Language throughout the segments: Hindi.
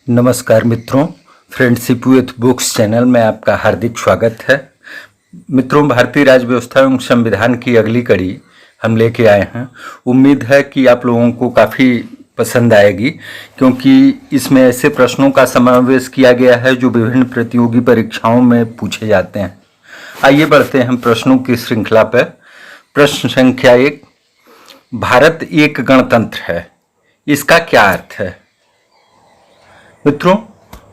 नमस्कार मित्रों, फ्रेंडशिप विथ बुक्स चैनल में आपका हार्दिक स्वागत है। मित्रों, भारतीय राज्य व्यवस्था एवं संविधान की अगली कड़ी हम लेके आए हैं। उम्मीद है कि आप लोगों को काफ़ी पसंद आएगी, क्योंकि इसमें ऐसे प्रश्नों का समावेश किया गया है जो विभिन्न प्रतियोगी परीक्षाओं में पूछे जाते हैं। आइए बढ़ते हैं हम प्रश्नों की श्रृंखला पर। प्रश्न संख्या 1, भारत एक गणतंत्र है, इसका क्या अर्थ है? मित्रों,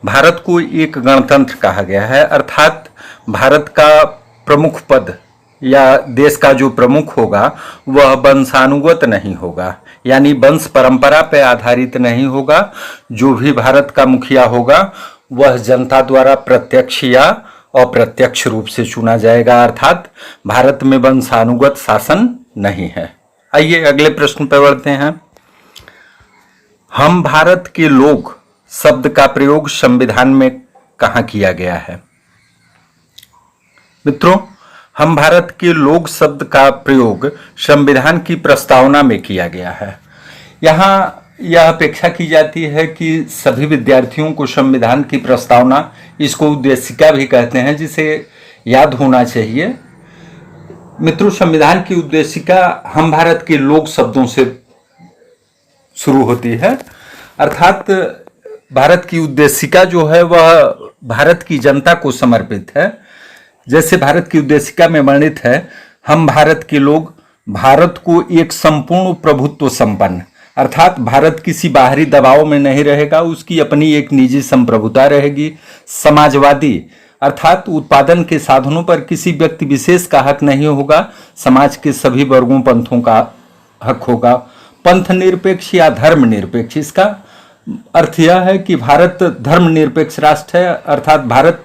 भारत को एक गणतंत्र कहा गया है, अर्थात भारत का प्रमुख पद या देश का जो प्रमुख होगा वह वंशानुगत नहीं होगा, यानी वंश परंपरा पर आधारित नहीं होगा। जो भी भारत का मुखिया होगा वह जनता द्वारा प्रत्यक्ष या अप्रत्यक्ष रूप से चुना जाएगा, अर्थात भारत में वंशानुगत शासन नहीं है। आइए अगले प्रश्न पर बढ़ते हैं। हम भारत के लोग शब्द का प्रयोग संविधान में कहाँ किया गया है? मित्रों, हम भारत के लोग शब्द का प्रयोग संविधान की प्रस्तावना में किया गया है। यहाँ यह अपेक्षा की जाती है कि सभी विद्यार्थियों को संविधान की प्रस्तावना, इसको उद्देशिका भी कहते हैं, जिसे याद होना चाहिए। मित्रों, संविधान की उद्देशिका हम भारत के लोग शब्दों से शुरू होती है, अर्थात भारत की उद्देशिका जो है वह भारत की जनता को समर्पित है। जैसे भारत की उद्देशिका में वर्णित है, हम भारत के लोग भारत को एक संपूर्ण प्रभुत्व संपन्न, अर्थात भारत किसी बाहरी दबाव में नहीं रहेगा, उसकी अपनी एक निजी संप्रभुता रहेगी। समाजवादी, अर्थात उत्पादन के साधनों पर किसी व्यक्ति विशेष का हक नहीं होगा, समाज के सभी वर्गों पंथों का हक होगा। पंथ निरपेक्ष या धर्म निरपेक्ष, इसका अर्थ यह है कि भारत धर्मनिरपेक्ष राष्ट्र है, अर्थात भारत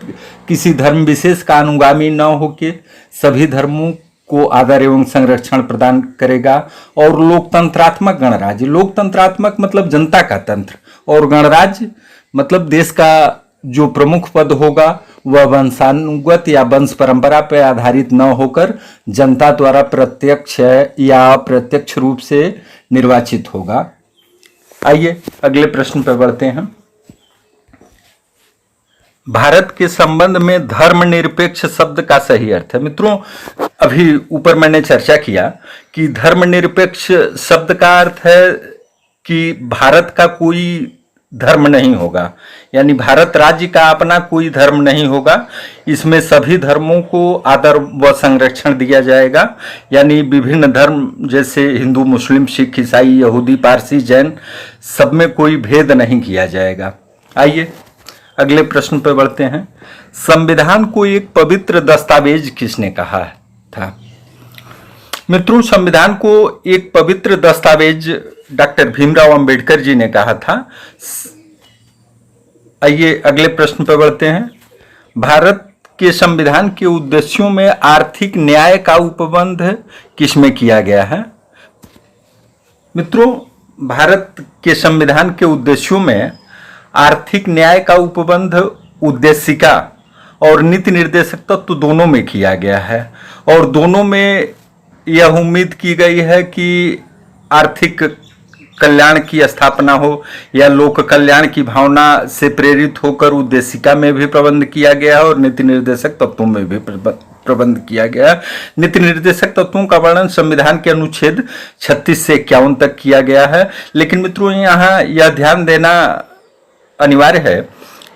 किसी धर्म विशेष का अनुगामी न होकर सभी धर्मों को आदर एवं संरक्षण प्रदान करेगा। और लोकतंत्रात्मक गणराज्य, लोकतंत्रात्मक मतलब जनता का तंत्र, और गणराज्य मतलब देश का जो प्रमुख पद होगा वह वंशानुगत या वंश परंपरा पर आधारित न होकर जनता द्वारा प्रत्यक्ष या अप्रत्यक्ष रूप से निर्वाचित होगा। आइए अगले प्रश्न पर बढ़ते हैं। भारत के संबंध में धर्मनिरपेक्ष शब्द का सही अर्थ है। मित्रों, अभी ऊपर मैंने चर्चा किया कि धर्मनिरपेक्ष शब्द का अर्थ है कि भारत का कोई धर्म नहीं होगा, यानी भारत राज्य का अपना कोई धर्म नहीं होगा, इसमें सभी धर्मों को आदर व संरक्षण दिया जाएगा। यानी विभिन्न धर्म जैसे हिंदू, मुस्लिम, सिख, ईसाई, यहूदी, पारसी, जैन, सब में कोई भेद नहीं किया जाएगा। आइए अगले प्रश्न पर बढ़ते हैं। संविधान को एक पवित्र दस्तावेज किसने कहा था? मित्रों, संविधान को एक पवित्र दस्तावेज डॉक्टर भीमराव अंबेडकर जी ने कहा था। आइए अगले प्रश्न पर बढ़ते हैं। भारत के संविधान के उद्देश्यों में आर्थिक न्याय का उपबंध किसमें किया गया है? मित्रों, भारत के संविधान के उद्देश्यों में आर्थिक न्याय का उपबंध उद्देशिका और नीति निर्देशक तत्व दोनों में किया गया है, और दोनों में यह उम्मीद की गई है कि आर्थिक कल्याण की स्थापना हो या लोक कल्याण की भावना से प्रेरित होकर उद्देशिका में भी प्रबंध किया गया है और नीति निर्देशक तत्वों में भी प्रबंध किया गया है। नीति निर्देशक तत्वों का वर्णन संविधान के अनुच्छेद 36 से 51 तक किया गया है। लेकिन मित्रों, यहाँ यह ध्यान देना अनिवार्य है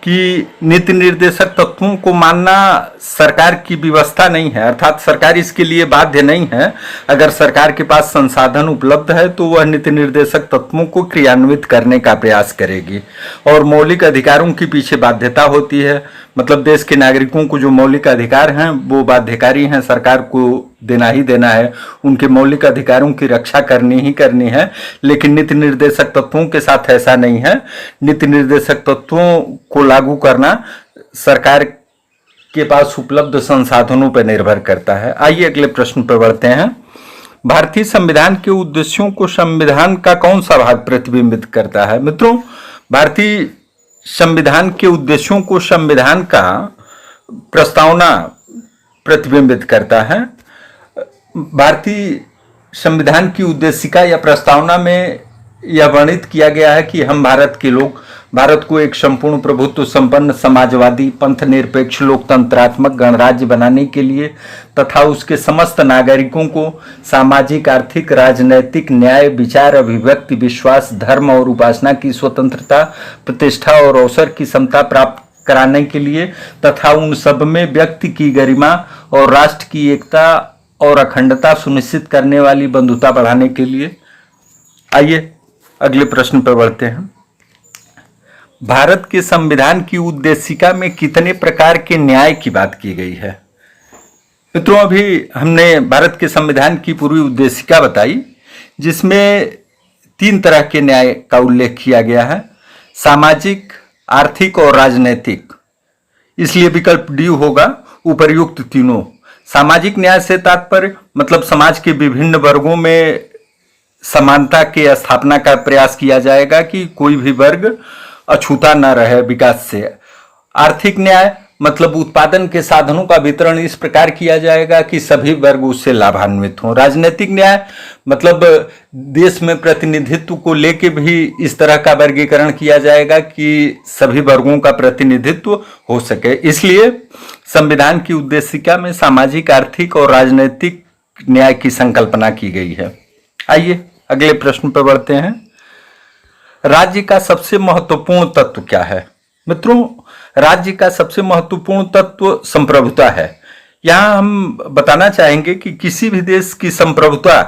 कि नीति निर्देशक तत्वों को मानना सरकार की व्यवस्था नहीं है, अर्थात सरकार इसके लिए बाध्य नहीं है। अगर सरकार के पास संसाधन उपलब्ध है तो वह नीति निर्देशक तत्वों को क्रियान्वित करने का प्रयास करेगी, और मौलिक अधिकारों की पीछे बाध्यता होती है। मतलब देश के नागरिकों को जो मौलिक अधिकार हैं वो बाध्यकारी हैं, सरकार को देना ही देना है, उनके मौलिक अधिकारों की रक्षा करनी ही करनी है। लेकिन नीति निर्देशक तत्वों के साथ ऐसा नहीं है। नीति निर्देशक तत्वों को लागू करना सरकार के पास उपलब्ध संसाधनों पर निर्भर करता है। आइए अगले प्रश्न पर बढ़ते हैं। भारतीय संविधान के उद्देश्यों को संविधान का कौन सा भाग प्रतिबिंबित करता है? मित्रों, भारतीय संविधान के उद्देश्यों को संविधान का प्रस्तावना प्रतिबिंबित करता है। भारतीय संविधान की उद्देशिका या प्रस्तावना में यह वर्णित किया गया है कि हम भारत के लोग भारत को एक संपूर्ण प्रभुत्व संपन्न समाजवादी पंथ निरपेक्ष लोकतंत्रात्मक गणराज्य बनाने के लिए तथा उसके समस्त नागरिकों को सामाजिक आर्थिक राजनैतिक न्याय विचार अभिव्यक्ति विश्वास धर्म और उपासना की स्वतंत्रता प्रतिष्ठा और अवसर की समता प्राप्त कराने के लिए तथा उन सब में व्यक्ति की गरिमा और राष्ट्र की एकता और अखंडता सुनिश्चित करने वाली बंधुता बढ़ाने के लिए। आइए अगले प्रश्न पर बढ़ते हैं। भारत के संविधान की उद्देशिका में कितने प्रकार के न्याय की बात की गई है? मित्रों, अभी हमने भारत के संविधान की पूरी उद्देशिका बताई, जिसमें 3 तरह के न्याय का उल्लेख किया गया है, सामाजिक आर्थिक और राजनीतिक। इसलिए विकल्प डी होगा उपर्युक्त तीनों। सामाजिक न्याय से तात्पर्य मतलब समाज के विभिन्न वर्गों में समानता के स्थापना का प्रयास किया जाएगा कि कोई भी वर्ग अछूता न रहे विकास से। आर्थिक न्याय मतलब उत्पादन के साधनों का वितरण इस प्रकार किया जाएगा कि सभी वर्ग उससे लाभान्वित हों। राजनीतिक न्याय मतलब देश में प्रतिनिधित्व को लेकर भी इस तरह का वर्गीकरण किया जाएगा कि सभी वर्गों का प्रतिनिधित्व हो सके। इसलिए संविधान की उद्देशिका में सामाजिक आर्थिक और राजनीतिक न्याय की संकल्पना की गई है। आइए अगले प्रश्न पर बढ़ते हैं। राज्य का सबसे महत्वपूर्ण तत्व क्या है? मित्रों, राज्य का सबसे महत्वपूर्ण तत्व संप्रभुता है। यहां हम बताना चाहेंगे कि किसी भी देश की संप्रभुता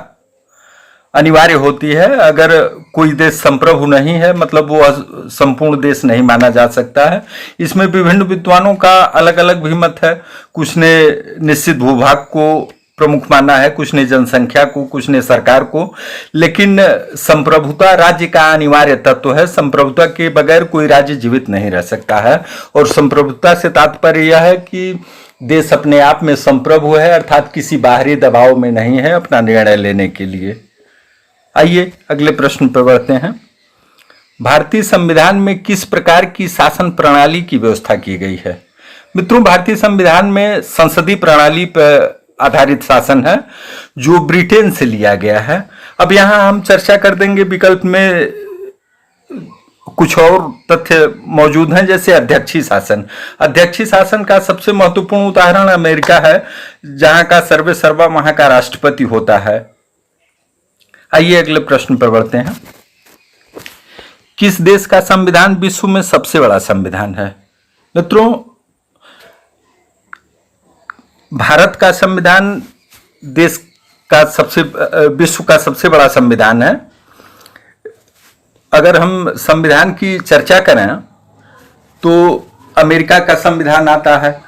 अनिवार्य होती है। अगर कोई देश संप्रभु नहीं है मतलब वो संपूर्ण देश नहीं माना जा सकता है। इसमें विभिन्न विद्वानों का अलग अलग भी मत है। कुछ ने निश्चित भूभाग को प्रमुख माना है, कुछ ने जनसंख्या को, कुछ ने सरकार को, लेकिन संप्रभुता राज्य का अनिवार्य तत्व है। संप्रभुता के बगैर कोई राज्य जीवित नहीं रह सकता है। और संप्रभुता से तात्पर्य यह है कि देश अपने आप में संप्रभु है, अर्थात किसी बाहरी दबाव में नहीं है अपना निर्णय लेने के लिए। आइए अगले प्रश्न पर बढ़ते हैं। भारतीय संविधान में किस प्रकार की शासन प्रणाली की व्यवस्था की गई है? मित्रों, भारतीय संविधान में संसदीय प्रणाली पर आधारित शासन है जो ब्रिटेन से लिया गया है। अब यहां हम चर्चा कर देंगे, विकल्प में कुछ और तथ्य मौजूद हैं, जैसे अध्यक्षीय शासन। अध्यक्षीय शासन का सबसे महत्वपूर्ण उदाहरण अमेरिका है, जहां का सर्वे सर्वा वहां का राष्ट्रपति होता है। आइए अगले प्रश्न पर बढ़ते हैं। किस देश का संविधान विश्व में सबसे बड़ा संविधान है? मित्रों, भारत का संविधान देश का विश्व का सबसे बड़ा संविधान है। अगर हम संविधान की चर्चा करें तो अमेरिका का संविधान आता है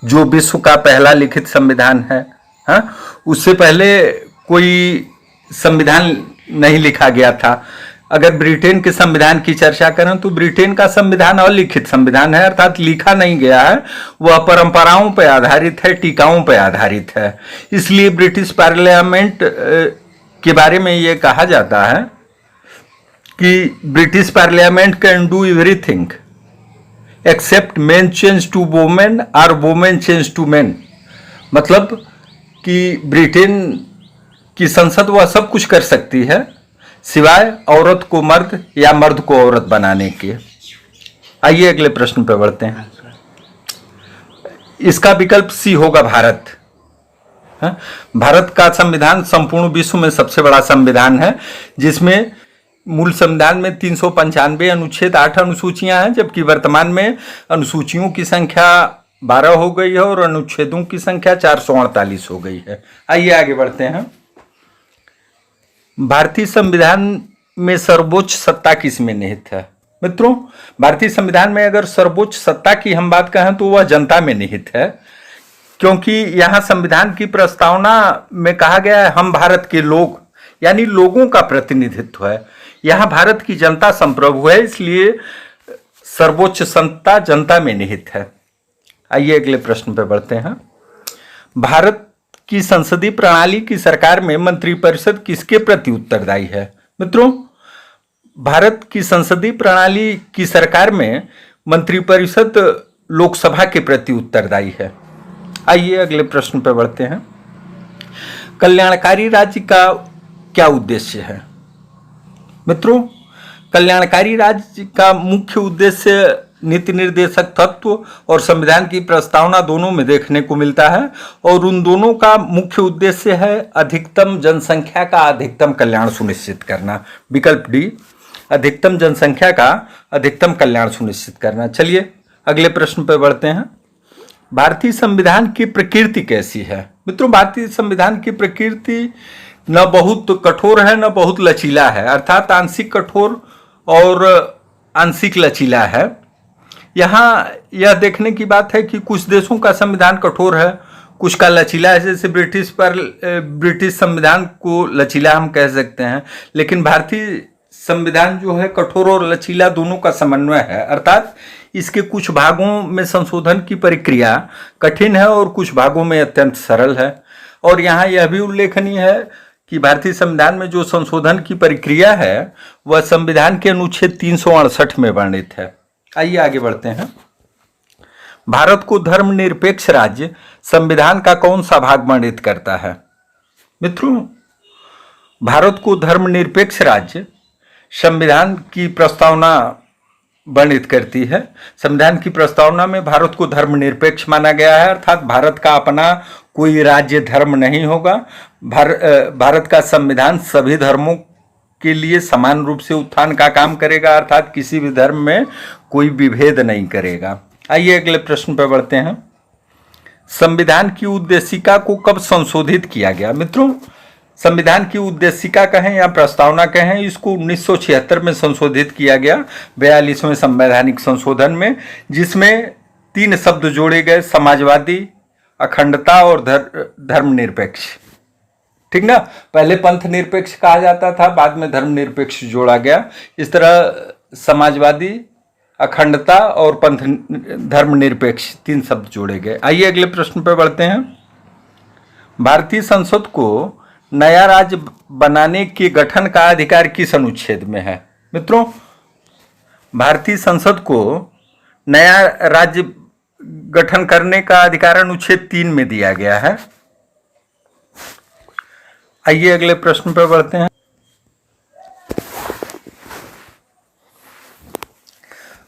जो विश्व का पहला लिखित संविधान है। हाँ, उससे पहले कोई संविधान नहीं लिखा गया था। अगर ब्रिटेन के संविधान की चर्चा करें तो ब्रिटेन का संविधान अलिखित संविधान है, अर्थात लिखा नहीं गया है, वह परंपराओं पर आधारित है, टीकाओं पर आधारित है। इसलिए ब्रिटिश पार्लियामेंट के बारे में यह कहा जाता है कि British parliament can do everything except men change to women और वोमेन चेंज टू मेन। मतलब कि ब्रिटेन की संसद वह सब कुछ कर सकती है सिवाय औरत को मर्द या मर्द को औरत बनाने के। आइए अगले प्रश्न पर बढ़ते हैं। इसका विकल्प सी होगा भारत। भारत का संविधान संपूर्ण विश्व में सबसे बड़ा संविधान है, जिसमें मूल संविधान में 395 अनुच्छेद 8 अनुसूचियां हैं, जबकि वर्तमान में अनुसूचियों की संख्या 12 हो गई है और अनुच्छेदों की संख्या 448 हो गई है। आइए आगे बढ़ते हैं। भारतीय संविधान में सर्वोच्च सत्ता किसमें निहित है? मित्रों, भारतीय संविधान में अगर सर्वोच्च सत्ता की हम बात कहें तो वह जनता में निहित है, क्योंकि यहां संविधान की प्रस्तावना में कहा गया है हम भारत के लोग, यानी लोगों का प्रतिनिधित्व है। यहां भारत की जनता संप्रभु है, इसलिए सर्वोच्च सत्ता जनता में निहित है। आइए अगले प्रश्न पर बढ़ते हैं। भारत की संसदीय प्रणाली की सरकार में मंत्रिपरिषद किसके प्रति उत्तरदायी है? मित्रों, भारत की संसदीय प्रणाली की सरकार में मंत्रिपरिषद लोकसभा के प्रति उत्तरदायी है। आइए अगले प्रश्न पर बढ़ते हैं। कल्याणकारी राज्य का क्या उद्देश्य है? मित्रों, कल्याणकारी राज्य का मुख्य उद्देश्य नीति निर्देशक तत्व और संविधान की प्रस्तावना दोनों में देखने को मिलता है, और उन दोनों का मुख्य उद्देश्य है अधिकतम जनसंख्या का अधिकतम कल्याण सुनिश्चित करना। विकल्प डी, अधिकतम जनसंख्या का अधिकतम कल्याण सुनिश्चित करना। चलिए अगले प्रश्न पर बढ़ते हैं। भारतीय संविधान की प्रकृति कैसी है? मित्रों, भारतीय संविधान की प्रकृति न बहुत कठोर है न बहुत लचीला है, अर्थात आंशिक कठोर और आंशिक लचीला है। यहाँ यह देखने की बात है कि कुछ देशों का संविधान कठोर है, कुछ का लचीला है। जैसे ब्रिटिश संविधान को लचीला हम कह सकते हैं, लेकिन भारतीय संविधान जो है कठोर और लचीला दोनों का समन्वय है, अर्थात इसके कुछ भागों में संशोधन की प्रक्रिया कठिन है और कुछ भागों में अत्यंत सरल है। और यहाँ यह भी उल्लेखनीय है कि भारतीय संविधान में जो संशोधन की प्रक्रिया है वह संविधान के अनुच्छेद 368 में वर्णित है। आइए आगे बढ़ते हैं। भारत को धर्मनिरपेक्ष राज्य संविधान का कौन सा भाग वर्णित करता है? मित्रों, भारत को धर्मनिरपेक्ष राज्य संविधान की प्रस्तावना वर्णित करती है। संविधान की प्रस्तावना में भारत को धर्मनिरपेक्ष माना गया है, अर्थात भारत का अपना कोई राज्य धर्म नहीं होगा। भारत का संविधान सभी धर्मों के लिए समान रूप से उत्थान का काम करेगा, अर्थात किसी भी धर्म में कोई विभेद नहीं करेगा। आइए अगले प्रश्न पर बढ़ते हैं। संविधान की उद्देशिका को कब संशोधित किया गया? मित्रों, संविधान की उद्देशिका कहें या प्रस्तावना कहें, इसको 1976 में संशोधित किया गया, 42वें संवैधानिक संशोधन में, जिसमें 3 शब्द जोड़े गए, समाजवादी, अखंडता और धर्मनिरपेक्ष। ठीक ना, पहले पंथ निरपेक्ष कहा जाता था, बाद में धर्मनिरपेक्ष जोड़ा गया। इस तरह समाजवादी, अखंडता और पंथ धर्मनिरपेक्ष 3 शब्द जोड़े गए। आइए अगले प्रश्न पर बढ़ते हैं। भारतीय संसद को नया राज्य बनाने के गठन का अधिकार किस अनुच्छेद में है? मित्रों, भारतीय संसद को नया राज्य गठन करने का अधिकार अनुच्छेद 3 में दिया गया है। आइए अगले प्रश्न पर बढ़ते हैं।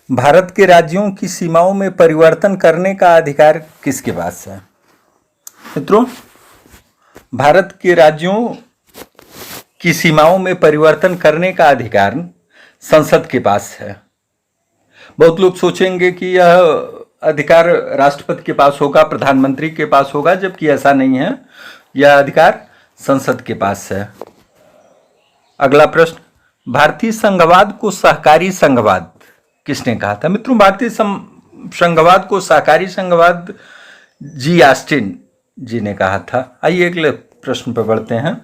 भारत के राज्यों की सीमाओं में परिवर्तन करने का अधिकार किसके पास है? मित्रों, भारत के राज्यों की सीमाओं में परिवर्तन करने का अधिकार संसद के पास है। बहुत लोग सोचेंगे कि यह अधिकार राष्ट्रपति के पास होगा, प्रधानमंत्री के पास होगा, जबकि ऐसा नहीं है, यह अधिकार संसद के पास है। अगला प्रश्न, भारतीय संघवाद को सहकारी संघवाद किसने कहा था? मित्रों, भारतीय संघवाद को सहकारी संघवाद जी ऑस्टिन जी ने कहा था। आइए अगले प्रश्न पर बढ़ते हैं।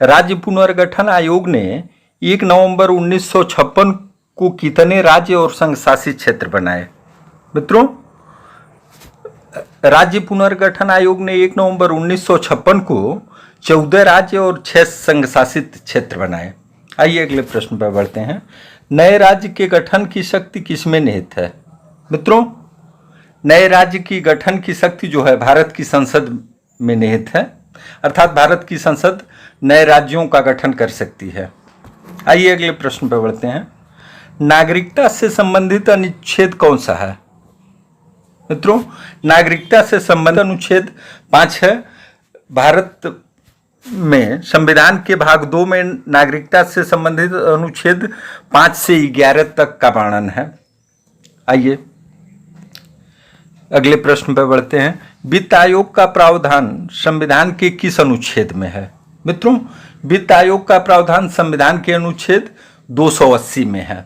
राज्य पुनर्गठन आयोग ने 1 नवंबर 1956 को कितने राज्य और संघ शासित क्षेत्र बनाए? मित्रों, राज्य पुनर्गठन आयोग ने 1 नवंबर 1956 को 14 राज्य और 6 संघ शासित क्षेत्र बनाए। आइए अगले प्रश्न पर बढ़ते हैं। नए राज्य के गठन की शक्ति किसमें निहित है? मित्रों, नए राज्य की गठन की शक्ति जो है भारत की संसद में निहित है, अर्थात भारत की संसद नए राज्यों का गठन कर सकती है। आइए अगले प्रश्न पर बढ़ते हैं। नागरिकता से संबंधित अनुच्छेद कौन सा है? मित्रों, नागरिकता से संबंधित अनुच्छेद 5 है। भारत में संविधान के भाग 2 में नागरिकता से संबंधित अनुच्छेद 5 से 11 तक का वर्णन है। आइए अगले प्रश्न पर बढ़ते हैं। वित्त आयोग का प्रावधान संविधान के किस अनुच्छेद में है? मित्रों, वित्त आयोग का प्रावधान संविधान के अनुच्छेद 280 में है।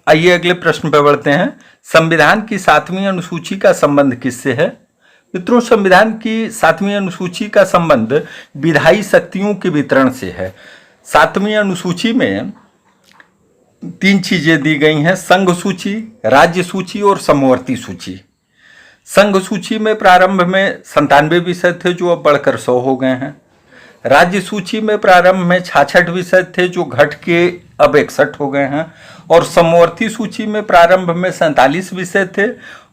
आइए अगले प्रश्न पर बढ़ते हैं। संविधान की 7वीं अनुसूची का संबंध किससे है? मित्रों, संविधान की 7वीं अनुसूची का संबंध विधायी शक्तियों के वितरण से है। 7वीं अनुसूची में 3 चीजें दी गई हैं, संघ सूची, राज्य सूची और समवर्ती सूची। संघ सूची में प्रारंभ में 97 विषय थे जो अब बढ़कर 100 हो गए हैं। राज्य सूची में प्रारंभ में 66 विषय थे जो घट के अब 61 हो गए हैं। और समवर्ती सूची में प्रारंभ में 47 विषय थे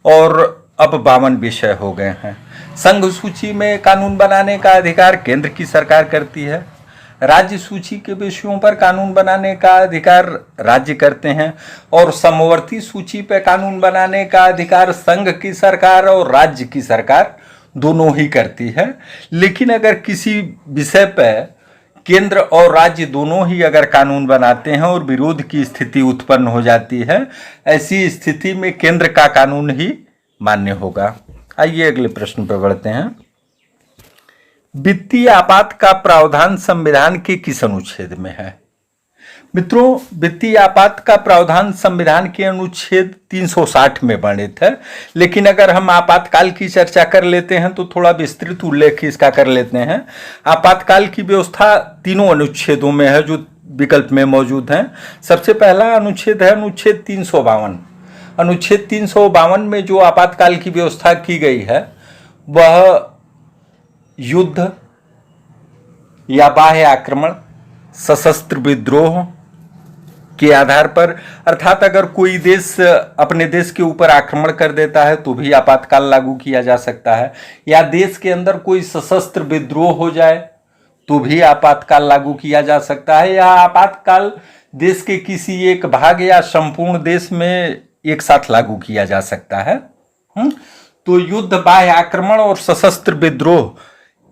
और अब 52 विषय हो गए हैं। संघ सूची में कानून बनाने का अधिकार केंद्र की सरकार करती है। राज्य सूची के विषयों पर कानून बनाने का अधिकार राज्य करते हैं और समवर्ती सूची पर कानून बनाने का अधिकार संघ की सरकार और राज्य की सरकार दोनों ही करती है। लेकिन अगर किसी विषय पर केंद्र और राज्य दोनों ही अगर कानून बनाते हैं और विरोध की स्थिति उत्पन्न हो जाती है, ऐसी स्थिति में केंद्र का कानून ही मान्य होगा। आइए अगले प्रश्न पर बढ़ते हैं। वित्तीय आपात का प्रावधान संविधान के किस अनुच्छेद में है? मित्रों, वित्तीय आपात का प्रावधान संविधान के अनुच्छेद 360 में वर्णित है। लेकिन अगर हम आपातकाल की चर्चा कर लेते हैं तो थोड़ा विस्तृत उल्लेख इसका कर लेते हैं। आपातकाल की व्यवस्था तीनों अनुच्छेदों में है जो विकल्प में मौजूद हैं। सबसे पहला अनुच्छेद है अनुच्छेद 352। अनुच्छेद 352 में जो आपातकाल की व्यवस्था की गई है वह युद्ध या बाह्य आक्रमण, सशस्त्र विद्रोह के आधार पर, अर्थात अगर कोई देश अपने देश के ऊपर आक्रमण कर देता है तो भी आपातकाल लागू किया जा सकता है, या देश के अंदर कोई सशस्त्र विद्रोह हो जाए तो भी आपातकाल लागू किया जा सकता है, या आपातकाल देश के किसी एक भाग या संपूर्ण देश में एक साथ लागू किया जा सकता है। तो युद्ध, बाह्य आक्रमण और सशस्त्र विद्रोह,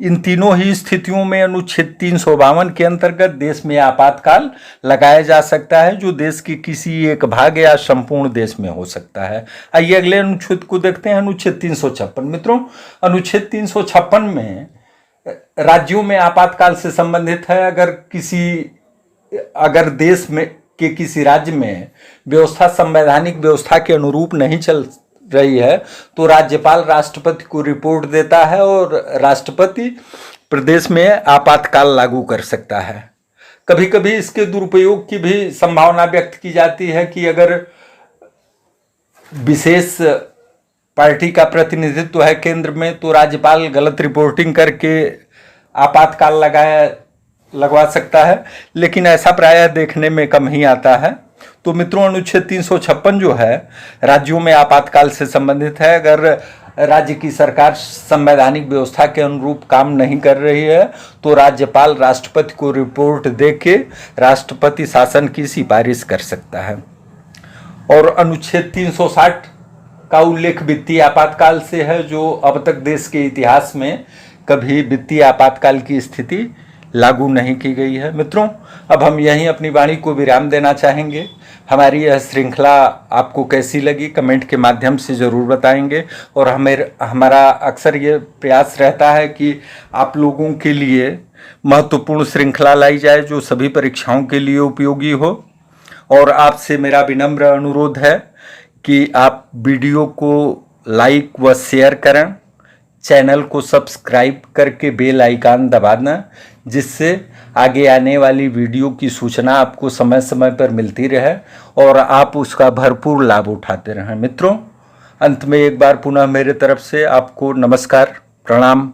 इन तीनों ही स्थितियों में अनुच्छेद 352 के अंतर्गत देश में आपातकाल लगाया जा सकता है, जो देश के किसी एक भाग या संपूर्ण देश में हो सकता है। आइए अगले अनुच्छेद को देखते हैं, अनुच्छेद 356। मित्रों, अनुच्छेद 356 में राज्यों में आपातकाल से संबंधित है। अगर देश में के किसी राज्य में व्यवस्था संवैधानिक व्यवस्था के अनुरूप नहीं चल रही है तो राज्यपाल राष्ट्रपति को रिपोर्ट देता है और राष्ट्रपति प्रदेश में आपातकाल लागू कर सकता है। कभी कभी इसके दुरुपयोग की भी संभावना व्यक्त की जाती है कि अगर विशेष पार्टी का प्रतिनिधित्व है केंद्र में तो राज्यपाल गलत रिपोर्टिंग करके आपातकाल लगवा सकता है, लेकिन ऐसा प्रायः देखने में कम ही आता है। तो मित्रों, अनुच्छेद 356 जो है राज्यों में आपातकाल से संबंधित है। अगर राज्य की सरकार संवैधानिक व्यवस्था के अनुरूप काम नहीं कर रही है तो राज्यपाल राष्ट्रपति को रिपोर्ट देके राष्ट्रपति शासन की सिफारिश कर सकता है। और अनुच्छेद 360 का उल्लेख वित्तीय आपातकाल से है, जो अब तक देश के इतिहास में कभी वित्तीय आपातकाल की स्थिति लागू नहीं की गई है। मित्रों, अब हम यहीं अपनी वाणी को विराम देना चाहेंगे। हमारी यह श्रृंखला आपको कैसी लगी कमेंट के माध्यम से ज़रूर बताएंगे, और हमारा अक्सर ये प्रयास रहता है कि आप लोगों के लिए महत्वपूर्ण श्रृंखला लाई जाए जो सभी परीक्षाओं के लिए उपयोगी हो। और आपसे मेरा विनम्र अनुरोध है कि आप वीडियो को लाइक व शेयर करें, चैनल को सब्सक्राइब करके बेल आइकन दबाना, जिससे आगे आने वाली वीडियो की सूचना आपको समय समय पर मिलती रहे और आप उसका भरपूर लाभ उठाते रहें। मित्रों, अंत में एक बार पुनः मेरे तरफ से आपको नमस्कार, प्रणाम।